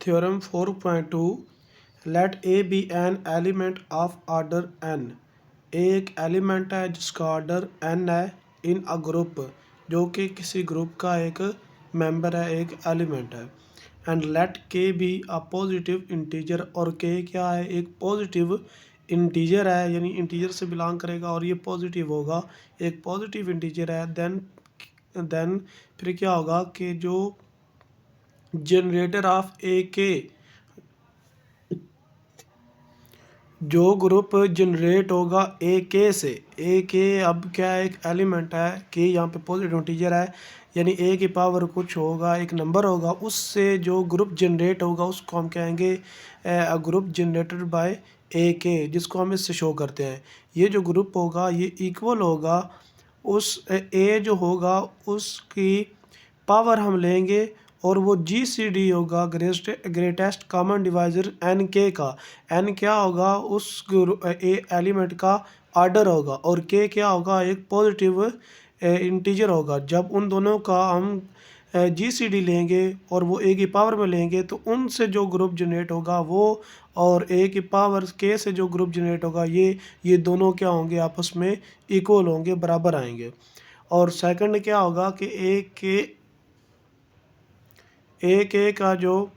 Theorem 4.2 let a be an element of order n। एक element है जिसका order n है इन अ ग्रुप, जो कि किसी ग्रुप का एक मेंबर है, एक एलिमेंट है। एंड लेट के बी अ पॉजिटिव इंटीजर, और के क्या है, एक पॉजिटिव इंटीजर है, यानी इंटीजर से बिलोंग करेगा और ये पॉजिटिव होगा, एक पॉजिटिव इंटीजर है। देन फिर क्या होगा कि जो जनरेटर ऑफ ए के, जो ग्रुप जनरेट होगा ए के से, ए के अब क्या है, एक एलिमेंट है कि यहाँ पे पॉजिटिव इंटीजर है, यानी ए की पावर कुछ होगा, एक नंबर होगा, उससे जो ग्रुप जनरेट होगा उसको हम कहेंगे ग्रुप जनरेटेड बाय ए के, जिसको हम इससे शो करते हैं। ये जो ग्रुप होगा ये इक्वल होगा उस ए जो होगा उसकी पावर हम लेंगे, और वो GCD होगा, ग्रेटेस्ट कॉमन डिवाइजर एन के का। एन क्या होगा, उस एलिमेंट का ऑर्डर होगा, और के क्या होगा, एक पॉजिटिव इंटीजर होगा। जब उन दोनों का हम GCD लेंगे और वो ए की पावर में लेंगे तो उनसे जो ग्रुप जनरेट होगा वो, और ए की पावर के से जो ग्रुप जनरेट होगा ये दोनों क्या होंगे, आपस में इक्वल होंगे, बराबर आएंगे। और सेकंड क्या होगा कि ए के का जो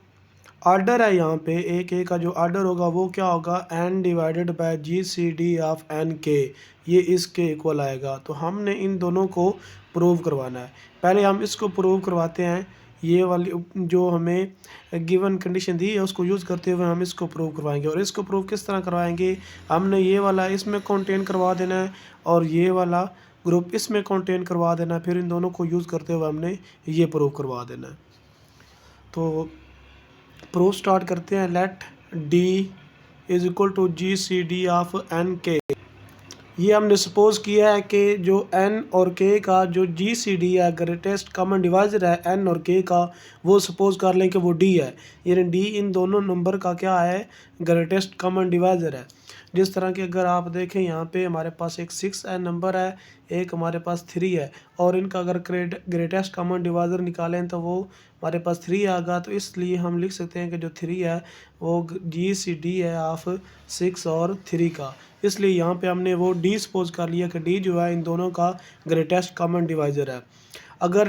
ऑर्डर है, यहाँ पे ए के का जो ऑर्डर होगा वो क्या होगा, n divided by GCD of n के, ये इसके इक्वल आएगा। तो हमने इन दोनों को प्रूव करवाना है। पहले हम इसको प्रूव करवाते हैं, ये वाली जो हमें गिवन कंडीशन दी है उसको यूज़ करते हुए हम इसको प्रूव करवाएंगे। और इसको प्रूव किस तरह करवाएंगे, हमने ये वाला इसमें कंटेन करवा देना है और ये वाला ग्रुप इसमें कंटेन करवा देना है, फिर इन दोनों को यूज़ करते हुए हमने ये प्रूव करवा देना है। तो प्रूफ स्टार्ट करते हैं। Let d is equal to GCD of n k. ये हमने सपोज किया है कि जो n और k का जो GCD है, ग्रेटेस्ट कॉमन डिवाइजर है n और k का, वो सपोज कर लें कि वो d है, यानी d इन दोनों नंबर का क्या है, ग्रेटेस्ट कॉमन डिवाइजर है। जिस तरह कि अगर आप देखें यहाँ पे हमारे पास एक 6 नंबर है, एक हमारे पास 3 है, और इनका अगर ग्रेटेस्ट कॉमन डिवाइजर निकालें तो वो हमारे पास 3 आएगा। तो इसलिए हम लिख सकते हैं कि जो 3 है वो GCD है ऑफ 6 और 3 का। इसलिए यहाँ पे हमने वो डी सपोज कर लिया कि डी जो है इन दोनों का ग्रेटेस्ट कॉमन डिवाइजर है। अगर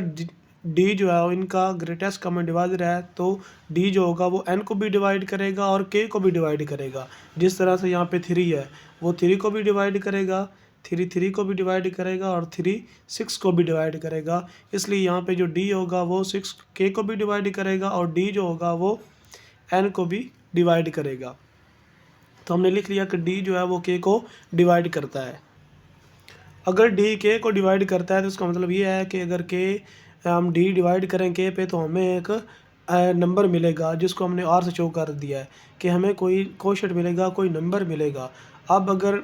डी जो है इनका ग्रेटेस्ट कॉमन डिवाइजर है तो डी जो होगा वो एन को भी डिवाइड करेगा और के को भी डिवाइड करेगा। जिस तरह से यहाँ पे 3 है वो 3 को भी डिवाइड करेगा, 3 को भी डिवाइड करेगा, और 3 6 को भी डिवाइड करेगा। इसलिए यहाँ पे जो डी होगा वो 6 के को भी डिवाइड करेगा, और डी जो होगा वो एन को भी डिवाइड करेगा। तो हमने लिख लिया कि डी जो है वो के को डिवाइड करता है। अगर डी के को डिवाइड करता है तो इसका मतलब ये है कि अगर के हम डी डिवाइड करें के पे तो हमें एक नंबर मिलेगा, जिसको हमने आर से शो कर दिया है कि हमें कोई क्वोशंट मिलेगा, कोई नंबर मिलेगा। अब अगर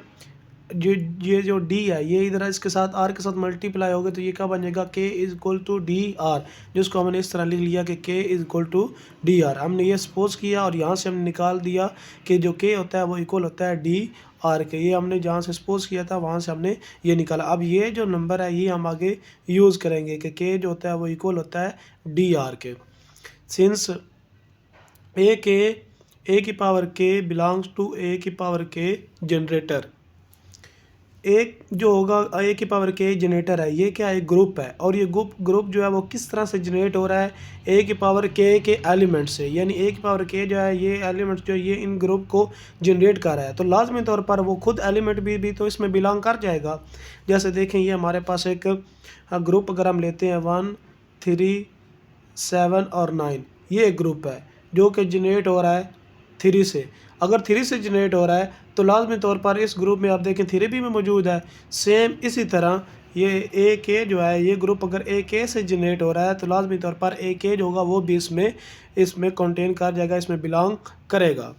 ये जो डी है ये इधर इसके साथ आर के साथ मल्टीप्लाई होगा तो ये क्या बन जाएगा, k is equal to d r, जिसको हमने इस तरह लिख लिया कि k is equal to d r. हमने ये सपोज किया और यहाँ से हमने निकाल दिया कि जो के होता है वो इक्वल होता है डी आर के। ये हमने जहाँ से सपोज किया था वहाँ से हमने ये निकाला। अब ये जो नंबर है ये हम आगे यूज़ करेंगे कि के जो होता है वो इक्वल होता है डी आर के। सिंस ए की पावर के बिलोंग्स टू ए की पावर के जनरेटर, एक जो होगा ए की पावर के जनरेटर है, ये क्या है, ग्रुप है, और ये ग्रुप जो है वो किस तरह से जनरेट हो रहा है, ए की पावर के एलिमेंट से, यानी ए की पावर के जो है ये एलिमेंट जो ये इन ग्रुप को जनरेट कर रहा है। तो लाजमी तौर पर वो खुद एलिमेंट भी तो इसमें बिलोंग कर जाएगा। जैसे देखें ये हमारे पास एक ग्रुप अगर हम लेते हैं 1 3 7 और 9, ये एक ग्रुप है जो कि जनरेट हो रहा है 3 से। अगर 3 से जनरेट हो रहा है तो लाजमी तौर पर इस ग्रुप में आप देखें 3 भी में मौजूद है। सेम इसी तरह ये ए के जो है ये ग्रुप अगर ए के से जनरेट हो रहा है तो लाजमी तौर पर ए के जो होगा वो भी इसमें कंटेन कर जाएगा, इसमें बिलोंग करेगा।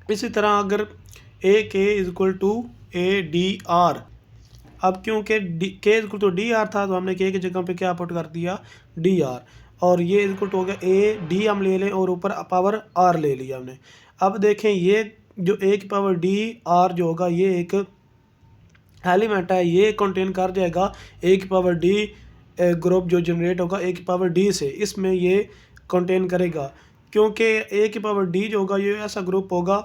इसी तरह अगर a k is equal to a d r, अब क्योंकि k is equal to d r था तो हमने के की जगह पे क्या पुट कर दिया, डी आर, और ये इक्वल टू हो गया ए डी हम ले लें और ऊपर पावर आर ले लिया हमने। अब देखें ये जो ए की पावर डी आर जो होगा ये एक एलिमेंट है, ये कंटेन कर जाएगा ए की पावर डी ग्रुप जो जनरेट होगा ए की पावर डी से, इसमें ये कंटेन करेगा। क्योंकि ए की पावर डी जो होगा ये ऐसा ग्रुप होगा,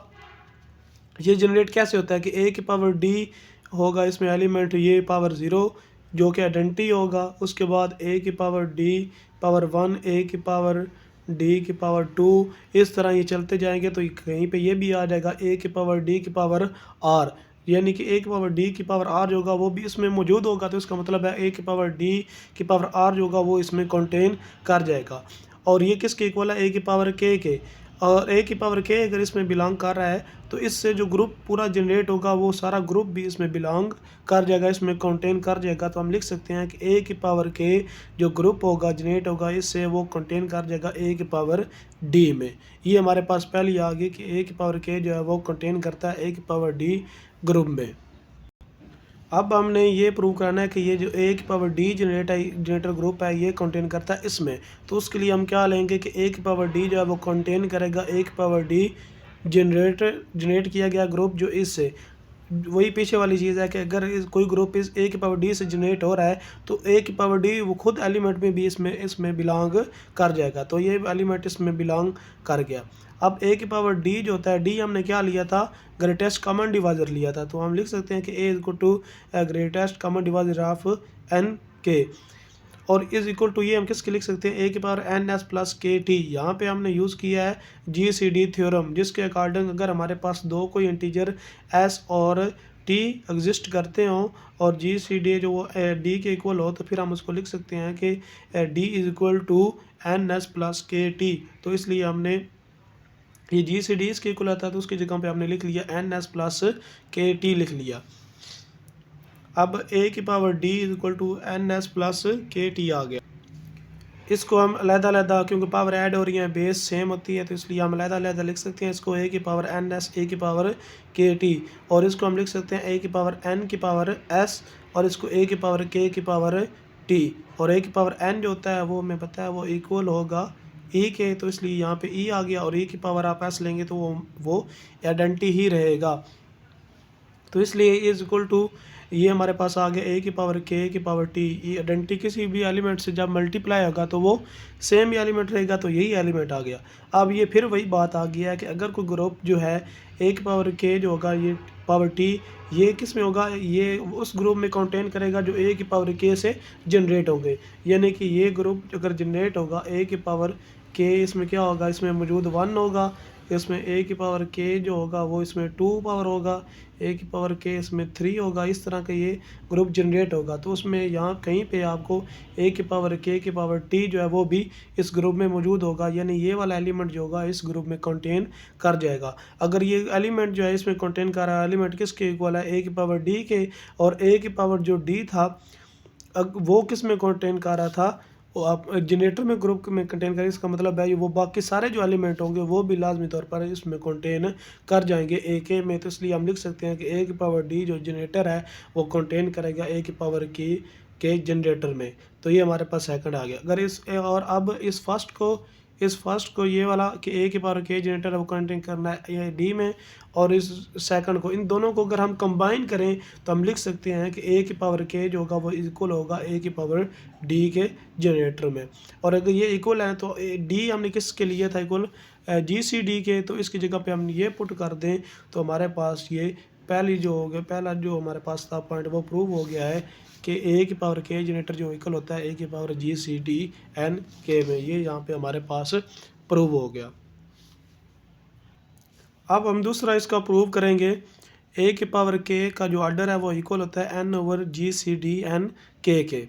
ये जनरेट कैसे होता है कि ए की पावर डी होगा, इसमें एलिमेंट ये पावर 0 जो कि आइडेंटिटी होगा, उसके बाद ए की पावर डी पावर 1, ए की पावर डी की पावर 2, इस तरह ये चलते जाएंगे। तो कहीं पे ये भी आ जाएगा ए की पावर डी की पावर आर, यानी कि ए की पावर डी की पावर आर जो होगा वो भी इसमें मौजूद होगा। तो इसका मतलब है ए की पावर डी की पावर आर जो होगा वो इसमें कंटेन कर जाएगा। और ये किसके इक्वल है, ए की पावर के। और ए की पावर के अगर इसमें बिलोंग कर रहा है तो इससे जो ग्रुप पूरा जनरेट होगा वो सारा ग्रुप भी इसमें बिलोंग कर जाएगा, इसमें कंटेन कर जाएगा। तो हम लिख सकते हैं कि ए की पावर के जो ग्रुप होगा जनरेट होगा इससे वो कंटेन कर जाएगा ए की पावर डी में। ये हमारे पास पहले आ गई कि ए की पावर के जो है वो कंटेन करता है ए की पावर डी ग्रुप में। अब हमने ये प्रूव करना है कि ये जो ए की पावर डी जनरेटर ग्रुप है ये कंटेन करता है इसमें। तो उसके लिए हम क्या लेंगे कि ए की पावर डी जो है वो कंटेन करेगा ए की पावर डी जनरेट किया गया ग्रुप जो इससे, वही पीछे वाली चीज़ है कि अगर कोई ग्रुप इस ए की पावर डी से जनरेट हो रहा है तो ए की पावर डी वो खुद एलिमेंट में भी इसमें बिलोंग कर जाएगा। तो ये एलिमेंट इसमें बिलोंग कर गया। अब ए की पावर डी जो होता है, डी हमने क्या लिया था, ग्रेटेस्ट कॉमन डिवाइजर लिया था। तो हम लिख सकते हैं कि a equal to greatest common divisor of n k, और इज इक्वल टू ये हम किसके लिख सकते हैं, ए की power n s plus k t. यहाँ पे हमने यूज़ किया है जी सी डी थ्योरम, जिसके अकॉर्डिंग अगर हमारे पास दो कोई इंटीजर एस और टी एग्जिस्ट करते हों और जी सी डी जो डी के इक्वल हो तो फिर हम उसको लिख सकते हैं कि d is equal to n s plus k t. तो इसलिए हमने ये जी सी डी इसके इक्वल आता है तो उसकी जगह पे हमने लिख लिया n s plus k t लिख लिया। अब ए की power d is equal to n s plus k t आ गया। इसको हम अलग-अलग क्योंकि पावर ऐड हो रही है बेस सेम होती है तो इसलिए हम अलग-अलग लिख सकते हैं। इसको ए की पावर एन एस ए की पावर के टी, और इसको हम लिख सकते हैं ए की पावर एन की पावर एस, और इसको ए की पावर के की पावर टी। और ए की पावर एन जो होता है वो हमें पता है वो इक्वल होगा ई के, तो इसलिए यहाँ पे ई आ गया। और ई की पावर आप एस लेंगे तो वो आइडेंटिटी ही रहेगा। तो इसलिए इज इक्वल टू ये हमारे पास आ गया ए की पावर के की पावर टी। ये आइडेंटिटी किसी भी एलिमेंट से जब मल्टीप्लाई होगा तो वो सेम ही एलिमेंट रहेगा, तो यही एलिमेंट आ गया। अब ये फिर वही बात आ गया है कि अगर कोई ग्रुप जो है ए की पावर के जो होगा ये पावर टी, ये किस में होगा, ये उस ग्रुप में कंटेन करेगा जो ए की पावर के से जनरेट होंगे। यानी कि ये ग्रुप अगर जनरेट होगा ए की पावर के, इसमें क्या होगा, इसमें मौजूद 1 होगा, इसमें ए की पावर के जो होगा वो इसमें 2 पावर होगा, ए की पावर के इसमें 3 होगा। इस तरह का ये ग्रुप जनरेट होगा। तो उसमें यहाँ कहीं पे आपको ए की पावर के की पावर टी जो है वो भी इस ग्रुप में मौजूद होगा, यानी ये वाला एलिमेंट जो होगा इस ग्रुप में कंटेन कर जाएगा। अगर ये एलिमेंट जो है इसमें कंटेन कर रहा है, एलिमेंट किसके इक्वल है, ए की पावर डी के, और ए की पावर जो डी था वो किस में कंटेन कर रहा था, वो आप जनरेटर में ग्रुप में कंटेन करें। इसका मतलब है वो बाकी सारे जो एलिमेंट होंगे वो भी लाजमी तौर पर इसमें कंटेन कर जाएंगे ए के में। तो इसलिए हम लिख सकते हैं कि ए की पावर डी जो जनरेटर है वो कंटेन करेगा ए की पावर की के जनरेटर में। तो ये हमारे पास सेकंड आ गया। अगर और अब इस फर्स्ट को ये वाला कि ए की पावर के जनरेटर है वो कंटेन करना है ये डी में, और इस सेकंड को, इन दोनों को अगर हम कंबाइन करें तो हम लिख सकते हैं कि ए की पावर के जो होगा वो इक्वल होगा ए की पावर डी के जनरेटर में। और अगर ये इक्वल है तो डी हमने किसके लिए था इक्वल, जी सी डी के, तो इसकी जगह पे हम ये पुट कर दें तो हमारे पास ये पहला जो हमारे पास था पॉइंट वो प्रूव हो गया है कि ए की पावर के जनरेटर जो इक्वल होता है ए की पावर जी सी डी एन के में। ये यहाँ पे हमारे पास प्रूव हो गया। अब हम दूसरा इसका प्रूव करेंगे, ए की पावर के का जो ऑर्डर है वो इक्वल होता है एन ओवर जी सी डी एन के।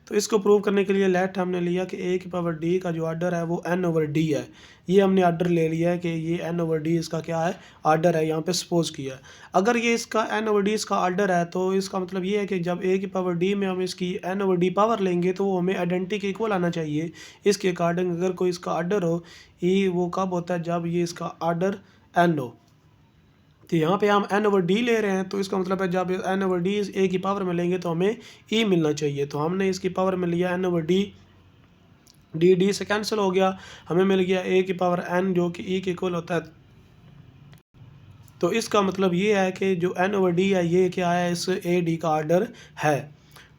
तो इसको प्रूव करने के लिए लेट हमने लिया कि ए की पावर डी का जो ऑर्डर है वो एन ओवर डी है। ये हमने ऑर्डर ले लिया है कि ये एन ओवर डी इसका क्या है, ऑर्डर है, यहाँ पे सपोज किया है। अगर ये इसका एन ओवर डी इसका ऑर्डर है तो इसका मतलब ये है कि जब ए की पावर डी में हम इसकी एन ओवर डी पावर लेंगे तो वो हमें आइडेंटिटी के इक्वल आना चाहिए। इसके अकॉर्डिंग अगर कोई इसका ऑर्डर हो ई, वो कब होता है, जब ये इसका ऑर्डर एन हो। तो यहाँ पे हम एन ओवर डी ले रहे हैं तो इसका मतलब है जब एन ओवर डी ए की पावर में लेंगे तो हमें ई मिलना चाहिए। तो हमने इसकी पावर में लिया एन ओवर डी, डी से कैंसिल हो गया, हमें मिल गया ए की पावर एन जो कि ई के इक्वल होता है। तो इसका मतलब ये है कि जो एन ओवर डी है ये क्या है, इस ए डी का ऑर्डर है।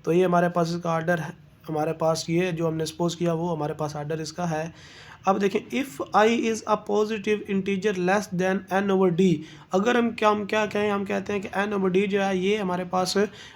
तो ये हमारे पास इसका ऑर्डर है, हमारे पास ये जो हमने सपोज किया वो हमारे पास ऑर्डर इसका है। अब देखें if i is a positive integer less than n over d, अगर हम क्या कहें, हम कहते हैं कि एन ओवर डी जो है ये हमारे पास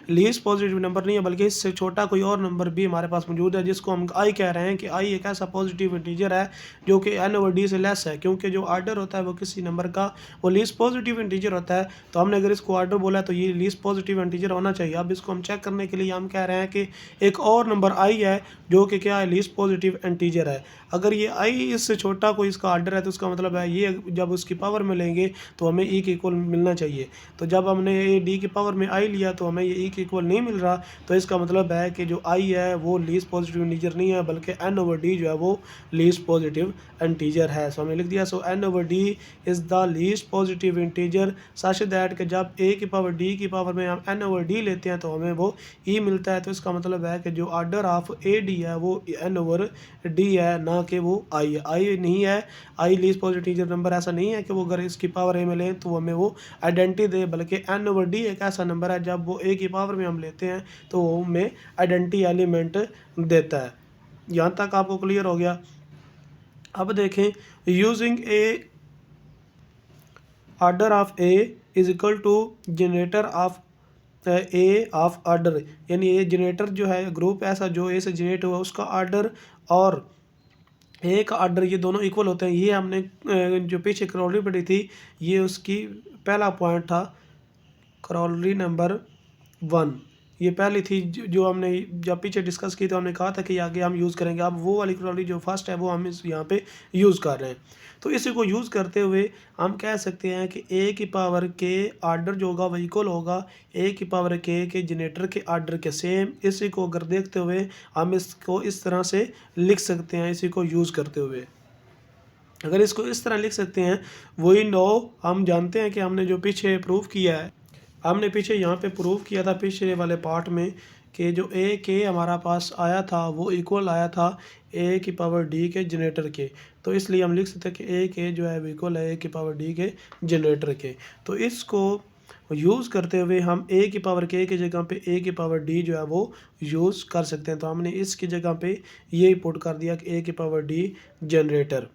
लीस्ट पॉजिटिव नंबर नहीं है, बल्कि इससे छोटा कोई और नंबर भी हमारे पास मौजूद है, जिसको हम आई कह रहे हैं कि आई एक ऐसा पॉजिटिव इंटीजर है जो कि एन ओवर डी से लेस है, क्योंकि जो आर्डर होता है वो किसी नंबर का वो लीस्ट पॉजिटिव इंटीजर होता है। तो हमने अगर इसको आर्डर बोला तो ये लीस्ट पॉजिटिव इंटीजर होना चाहिए। अब इसको हम चेक करने के लिए हम कह रहे हैं कि एक और नंबर आई है जो कि क्या है, लीस्ट पॉजिटिव इंटीजर है। अगर ये आई इससे छोटा कोई इसका आर्डर है तो उसका मतलब है ये जब उसकी पावर में लेंगे तो हमें ई के इक्वल मिलना चाहिए। तो जब हमने ये डी की पावर में आई लिया तो हमें ये ई के इक्वल नहीं मिल रहा, तो इसका मतलब है कि जो आई है वो लीस्ट पॉजिटिव इंटीजर नहीं है, बल्कि एन ओवर डी जो है वो लीस्ट पॉजिटिव इंटीजर है। सो हमने लिख दिया so n over d is the least positive integer such that कि जब ए की पावर डी की पावर में हम एन ओवर डी लेते हैं तो हमें वो ई मिलता है। तो इसका मतलब है कि जो आर्डर ऑफ ए डी है वो एन ओवर डी है, ना कि वो आई है। आई नहीं है, आई लीस्ट पॉजिटिव इंटीजर नंबर ऐसा नहीं है कि वो अगर इसकी पावर ए में लें तो हमें वो आइडेंटिटी दे, बल्कि एन ओवर डी एक ऐसा नंबर है जब वो ए की पावर में हम लेते हैं तो वो हमें आइडेंटिटी एलिमेंट देता है। यहाँ तक आपको क्लियर हो गया। अब देखें using a order of a is equal to generator of a of order, यानी ए जनरेटर जो है ग्रुप ऐसा जो ए से जनरेट हुआ उसका ऑर्डर और ए का ऑर्डर ये दोनों इक्वल होते हैं। ये हमने जो पीछे क्रॉलरी पढ़ी थी ये उसकी पहला पॉइंट था, क्रॉलरी नंबर 1 ये पहली थी जो हमने जब पीछे डिस्कस की तो हमने कहा था कि आगे हम यूज़ करेंगे। अब वो वाली क्रॉलरी जो फर्स्ट है वो हम इस यहाँ पे यूज़ कर रहे हैं। तो इसी को यूज़ करते हुए हम कह सकते हैं कि ए की पावर के आर्डर जो होगा वो इक्वल होगा ए की पावर के जनरेटर के आर्डर के सेम। इसी को अगर देखते हुए हम इसको इस तरह से लिख सकते हैं, इसी को यूज़ करते हुए अगर इसको इस तरह लिख सकते हैं। वही नो हम जानते हैं कि हमने जो पीछे प्रूव किया है, हमने पीछे यहाँ पे प्रूव किया था पिछले वाले पार्ट में कि जो ए के हमारा पास आया था वो इक्वल आया था ए की पावर डी के जनरेटर के। तो इसलिए हम लिख सकते हैं कि ए के जो है इक्वल है ए की पावर डी के जनरेटर के। तो इसको यूज़ करते हुए हम ए की पावर के जगह पे ए की पावर डी जो है वो यूज़ कर सकते हैं। तो हमने इसकी जगह पे ये पुट कर दिया कि ए की पावर डी जनरेटर।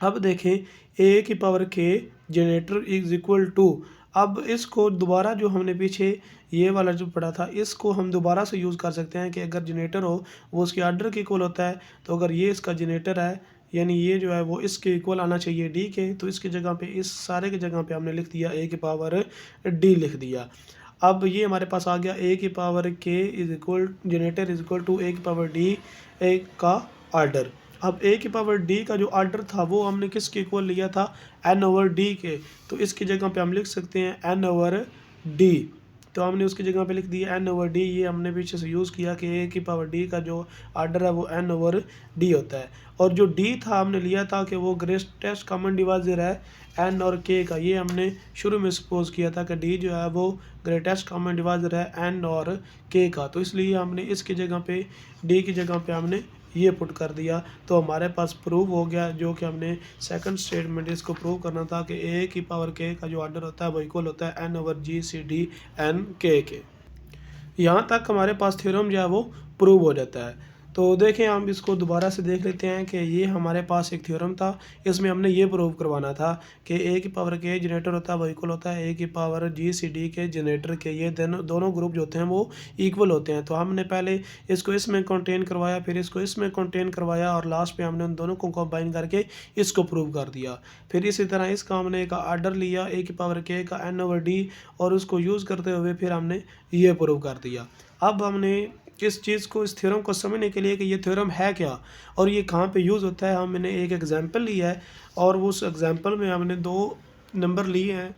अब देखें ए की पावर के जनरेटर इज इक्वल टू, अब इसको दोबारा जो हमने पीछे ये वाला जो पढ़ा था इसको हम दोबारा से यूज़ कर सकते हैं कि अगर जनरेटर हो वो उसके आर्डर के इक्वल होता है। तो अगर ये इसका जनरेटर है यानी ये जो है वो इसके इक्वल आना चाहिए डी के, तो इसकी जगह पे इस सारे की जगह पे हमने लिख दिया ए की पावर डी लिख दिया। अब ये हमारे पास आ गया ए की power k is equal generator is equal to a की पावर डी ए का आर्डर। अब ए की पावर डी का जो आर्डर था वो हमने किसके इक्वल लिया था, एन ओवर डी के। तो इसकी जगह पे हम लिख सकते हैं एन ओवर डी। तो हमने उसकी जगह पे लिख दिया एन ओवर डी। ये हमने पीछे से यूज़ किया कि ए की पावर डी का जो आर्डर है वो एन ओवर डी होता है। और जो डी था हमने लिया था कि वो ग्रेटेस्ट कॉमन डिवाइजर है एन और के का। ये हमने शुरू में सपोज किया था कि डी जो है वो ग्रेटेस्ट कॉमन डिवाइजर है एन और के का। तो इसलिए हमने इसकी जगह पे डी की जगह पे हमने ये पुट कर दिया। तो हमारे पास प्रूव हो गया जो कि हमने सेकंड स्टेटमेंट इसको प्रूव करना था कि ए की पावर के का जो आर्डर होता है वो इक्वल होता है एन ओवर जी सी डी एन के। यहाँ तक हमारे पास थ्योरम जो है वो प्रूव हो जाता है। तो देखें हम इसको दोबारा से देख लेते हैं कि ये हमारे पास एक थ्योरम था, इसमें हमने ये प्रूव करवाना था कि ए की पावर के जनरेटर होता है वो इक्वल होता है ए की पावर जी सी डी के जनरेटर के। ये दोनों ग्रुप जो होते हैं वो इक्वल होते हैं। तो हमने पहले इसको इसमें कंटेन करवाया, फिर इसको इसमें कंटेन करवाया और लास्ट पे हमने उन दोनों को कंबाइन करके इसको प्रूव कर दिया। फिर इसी तरह इसका हमने एक आर्डर लिया ए की पावर के का एन ओवर डी और उसको यूज़ करते हुए फिर हमने ये प्रूव कर दिया। अब हमने इस चीज़ को इस थ्योरम को समझने के लिए कि ये थ्योरम है क्या और ये कहाँ पे यूज़ होता है, हमने एक एग्जांपल लिया है और उस एग्जांपल में हमने 2 नंबर लिए हैं,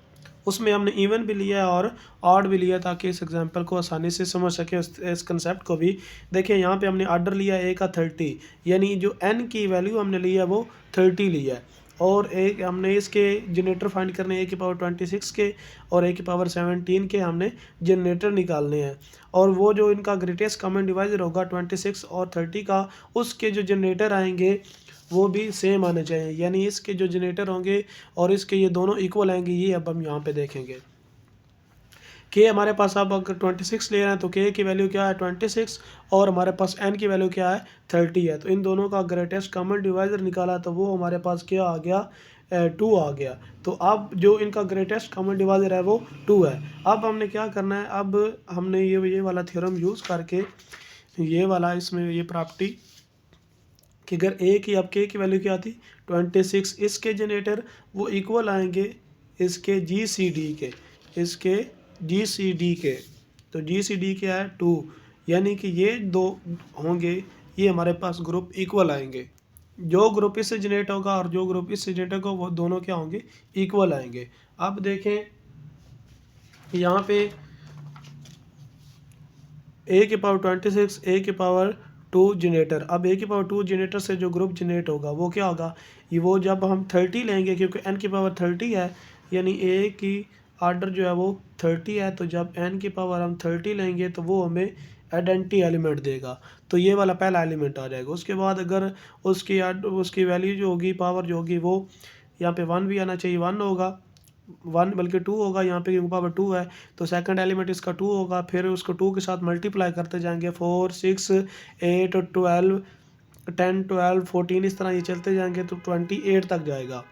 उसमें हमने इवन भी लिया है और ऑड भी लिया ताकि इस एग्जांपल को आसानी से समझ सके इस कंसेप्ट को भी। देखिए यहाँ पे हमने आर्डर लिया ए का 30, यानी जो एन की वैल्यू हमने लिया वो 30 लिया है। और एक हमने इसके जनरेटर फाइंड करने ए की पावर 26 के और ए की पावर 17 के हमने जनरेटर निकालने हैं। और वो जो इनका ग्रेटेस्ट कॉमन डिवाइजर होगा 26 और 30 का, उसके जो जनरेटर आएंगे वो भी सेम आने चाहिए, यानी इसके जो जनरेटर होंगे और इसके ये दोनों इक्वल आएंगे। ये अब हम यहाँ पे देखेंगे। के हमारे पास अब अगर 26 ले रहे हैं तो के की वैल्यू क्या है 26 और हमारे पास एन की वैल्यू क्या है 30 है। तो इन दोनों का ग्रेटेस्ट कॉमन डिवाइज़र निकाला तो वो हमारे पास क्या आ गया 2 आ गया। तो अब जो इनका ग्रेटेस्ट कॉमन डिवाइज़र है वो 2 है। अब हमने क्या करना है, अब हमने ये वाला थ्योरम यूज़ करके ये वाला इसमें ये प्रॉपर्टी कि अगर ए की अब के की वैल्यू क्या थी 26, इसके जनरेटर वो इक्वल आएंगे इसके GCD के, इसके GCD के। तो GCD क्या है 2, यानी कि ये दो होंगे, ये हमारे पास ग्रुप इक्वल आएंगे। जो ग्रुप इससे जनरेट होगा और जो ग्रुप इससे जनरेट होगा वो दोनों क्या होंगे इक्वल आएंगे। अब देखें यहाँ पे ए की पावर 26 ए की पावर 2 जनरेटर। अब ए की पावर 2 जनरेटर से जो ग्रुप जनरेट होगा वो क्या होगा, ये वो जब हम 30 लेंगे क्योंकि एन की पावर 30 है, यानी ए की आर्डर जो है वो 30 है, तो जब एन की पावर हम 30 लेंगे तो वो हमें आइडेंटिटी एलिमेंट देगा। तो ये वाला पहला एलिमेंट आ जाएगा। उसके बाद अगर उसकी वैल्यू जो होगी पावर जो होगी वो यहाँ पे 1 भी आना चाहिए, 1 होगा, 1 बल्कि 2 होगा, यहाँ पे पावर 2 है तो सेकंड एलिमेंट इसका 2 होगा। फिर उसको 2 के साथ मल्टीप्लाई करते जाएंगे 4 6 8 12 10 12 14 इस तरह ये चलते जाएंगे तो 28 तक जाएगा।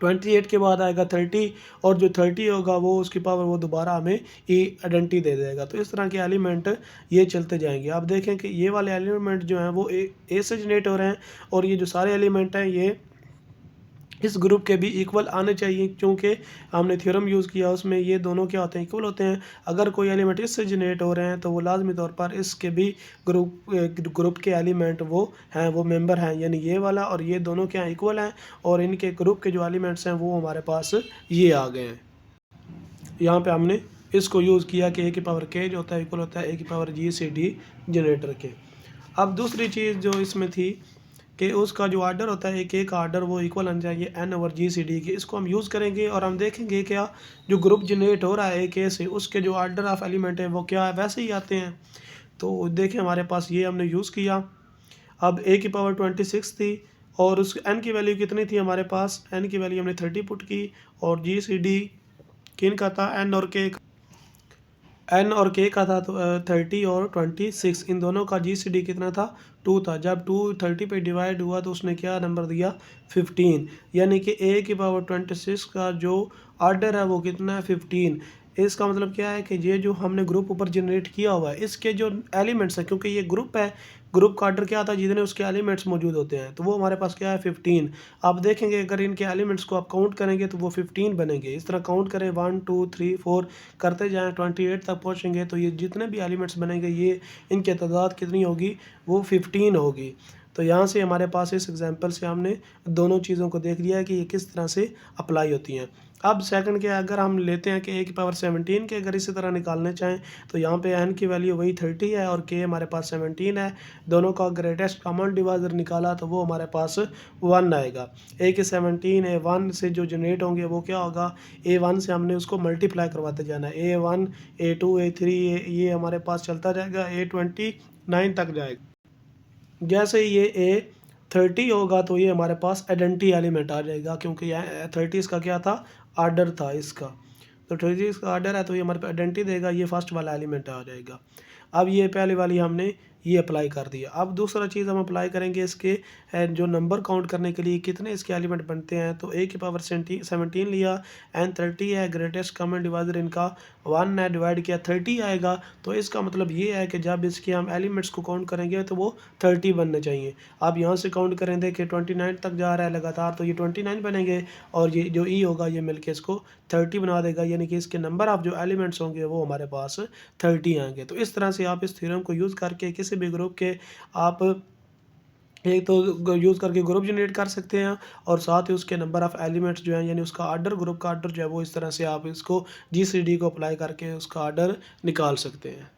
28 के बाद आएगा 30 और जो 30 होगा वो उसकी पावर वो दोबारा हमें ई आइडेंटिटी दे देगा। तो इस तरह के एलिमेंट ये चलते जाएंगे। आप देखें कि ये वाले एलिमेंट जो हैं वो ए से जनरेट हो रहे हैं और ये जो सारे एलिमेंट हैं ये इस ग्रुप के भी इक्वल आने चाहिए, क्योंकि हमने थ्योरम यूज़ किया उसमें ये दोनों क्या होते हैं इक्वल होते हैं। अगर कोई एलिमेंट इससे जनरेट हो रहे हैं तो वो लाजमी तौर पर इसके भी ग्रुप के एलिमेंट वो हैं, वो मेंबर हैं, यानी ये वाला और ये दोनों क्या इक्वल हैं और इनके ग्रुप के जो एलिमेंट्स हैं वो हमारे पास ये आ गए हैं। यहाँ पे हमने इसको यूज़ किया कि ए की पावर के जो होता है इक्वल होता है ए की पावर GCD जनरेटर के। अब दूसरी चीज़ जो इसमें थी कि उसका जो आर्डर होता है एक का आर्डर वो इक्वल आना चाहिए N/GCD के। इसको हम यूज़ करेंगे और हम देखेंगे क्या जो ग्रुप जनरेट हो रहा है एक से उसके जो आर्डर ऑफ एलिमेंट है वो क्या है वैसे ही आते हैं। तो देखें हमारे पास ये हमने यूज़ किया। अब ए की पावर 26 थी और उस n की वैल्यू कितनी थी हमारे पास, n की वैल्यू हमने 30 पुट की और GCD किन का था n और k का था तो 30 और 26, इन दोनों का GCD कितना था 2 था। जब 2 30 पे डिवाइड हुआ तो उसने क्या नंबर दिया 15, यानी कि a की पावर 26 का जो आर्डर है वो कितना है 15। इसका मतलब क्या है कि ये जो हमने ग्रुप ऊपर जनरेट किया हुआ है इसके जो एलिमेंट्स हैं, क्योंकि ये ग्रुप है, ग्रुप का आर्डर क्या था जितने उसके एलिमेंट्स मौजूद होते हैं, तो वो हमारे पास क्या है 15। आप देखेंगे अगर इनके एलिमेंट्स को आप काउंट करेंगे तो वो 15 बनेंगे। इस तरह काउंट करें 1 2 3 4 करते जाएं 28 तक पहुंचेंगे तो ये जितने भी एलिमेंट्स बनेंगे ये इनकी तादाद कितनी होगी वो 15 होगी। तो यहाँ से हमारे पास इस एग्जांपल से हमने दोनों चीज़ों को देख लिया है कि ये किस तरह से अप्लाई होती हैं। अब सेकंड क्या अगर हम लेते हैं कि ए की पावर 17 के अगर इसी तरह निकालने चाहें तो यहाँ पे n की वैल्यू वही 30 है और k हमारे पास 17 है। दोनों का ग्रेटेस्ट कॉमन डिवाइज़र निकाला तो वो हमारे पास 1 आएगा। ए के 17 A1 से जो जनरेट होंगे वो क्या होगा, A1 से हमने उसको मल्टीप्लाई करवाते जाना है, A1 A2 A3 ये हमारे पास चलता जाएगा A29 तक जाएगा। जैसे ही ये A30 होगा तो ये हमारे पास आइडेंटिटी एलिमेंट आ जाएगा, क्योंकि यहाँ 30 इसका क्या था आर्डर था इसका, तो 30 इसका आर्डर है तो ये हमारे पास आइडेंटिटी देगा, ये फर्स्ट वाला एलिमेंट आ जाएगा। अब ये पहले वाली हमने ये अप्लाई कर दिया। अब दूसरा चीज़ हम अप्लाई करेंगे इसके जो नंबर काउंट करने के लिए कितने इसके एलिमेंट बनते हैं, तो ए की पावर 17 लिया, n 30 है, ग्रेटेस्ट कॉमन डिवाइज़र इनका 1 है, डिवाइड किया 30 आएगा। तो इसका मतलब ये है कि जब इसके हम एलिमेंट्स को काउंट करेंगे तो वो 30 बनने चाहिए। आप यहाँ से काउंट करें देखिए 29 तक जा रहा है लगातार तो ये 29 बनेंगे और ये जो ई होगा ये मिलके इसको 30 बना देगा, यानी कि इसके नंबर ऑफ जो एलिमेंट्स होंगे वो हमारे पास 30 आएंगे। तो इस तरह से आप इस थ्योरम को यूज़ करके किसी भी ग्रुप के आप एक तो यूज़ करके ग्रुप जनरेट कर सकते हैं और साथ ही उसके नंबर ऑफ़ एलिमेंट्स जो हैं यानी उसका आर्डर, ग्रुप का आर्डर जो है वो इस तरह से आप इसको GCD को अप्लाई करके उसका आर्डर निकाल सकते हैं।